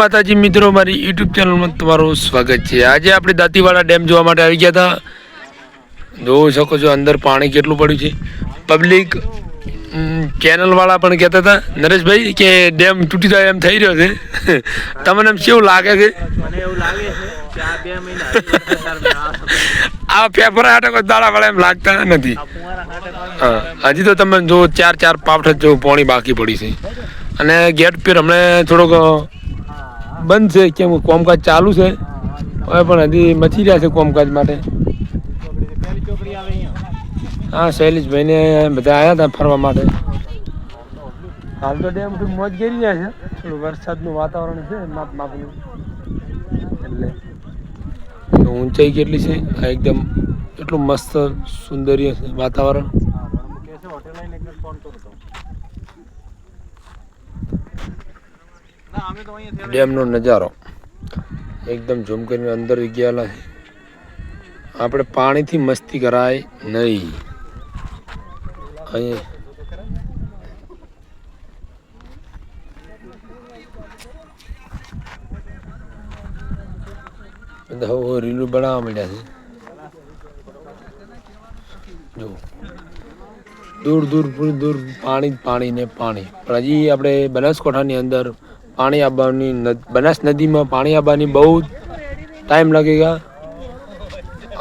માતાજી મિત્રો, મારી યુટ્યુબ ચેનલમાં તમારું સ્વાગત છે। આજે આપણે દાંતીવાડા ડેમ જોવા માટે આવી ગયા હતા। જોઈ શકો છો અંદર પાણી કેટલું પડ્યું છે। પબ્લિક ચેનલ વાળા પણ કહેતા હતા નરેશભાઈ કે ડેમ તૂટી જાય એમ થઈ રહ્યો છે। તમને એમ કેવું લાગે છે? મને એવું લાગે છે કે આ 2 મહિના આ પેપર હાટે કોઈ દાડા વાળા એમ લાગતા નથી। હા, હજી તો તમે જો 4 પાવઠ જો પાણી બાકી પડી છે અને ગેટ પર હમણાં થોડોક બંધ છે કેમ કોમકાજ ચાલુ છે હવે પણ હજી મચી રહ્યા છે કોમકાજ માટે। હા, શૈલેષભાઈને બધા આવ્યા હતા ફરવા માટે। હાલ તો ડેમ ખૂબ મોજ કરી રહ્યા છે, થોડું વરસાદનું વાતાવરણ છે માપનું, એટલે ઊંચાઈ કેટલી છે આ એકદમ એટલું મસ્ત સુંદર્ય છે વાતાવરણ। ડેમનો નજારો એકદમ ઝૂમ કરીને અંદર ગયેલા છે। આપણે પાણીથી મસ્તી કરાય નહીં। અહીં બધા રીલું બનાવવા માંડ્યા છે। જો દૂર દૂર પૂરી દૂર પાણી પાણી ને પાણી, પણ હજી આપણે બનાસકાંઠાની અંદર પાણી આવવાની બનાસ નદીમાં પાણી આવવાની બહુ ટાઈમ લાગેગા।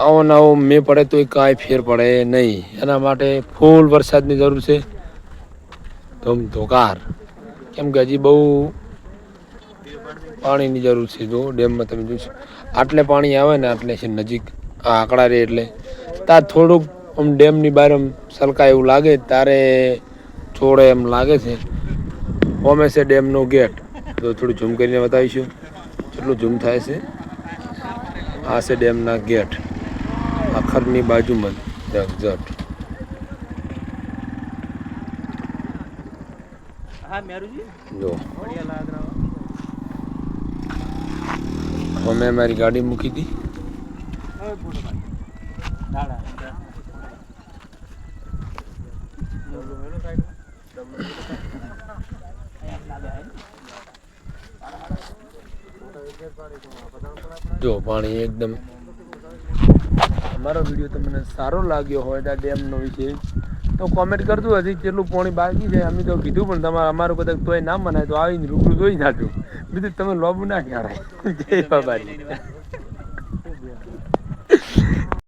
આવો ને આવો મેં પડે તો કાંઈ ફેર પડે નહીં, એના માટે ફૂલ વરસાદની જરૂર છે, ધોકાર, કેમ કે હજી બહુ પાણીની જરૂર છે। જો ડેમમાં તમે જોશો આટલે પાણી આવે ને આટલે છે નજીક આ આંકડા રે એટલે ત્યાં થોડુંક આમ ડેમની બહાર આમ સલકાય એવું લાગે તારે છોડે એમ લાગે છે। ઓમે છે ડેમનો ગેટ, તો થોડું ઝૂમ કરીને બતાવીશું કેટલું ઝૂમ થાય છે। આ છે ડેમના ગેટ, અખરની બાજુમાં એક્ઝેક્ટ। જો મેં મારી ગાડી મૂકી હતી। જો પાણી એકદમ, અમારો વિડીયો તમને સારો લાગ્યો હોય તો ડેમનો વિશે તો કોમેન્ટ કરજો। હજી કેટલું પાણી બાકી છે અમે તો કીધું, પણ તમારે અમારું કદાચ તોય ના મનાય તો આવીને રૂબરૂ જોઈ નાખજો, બીજું તમે લોબુ ના કહેવાય। જય બાબાજી।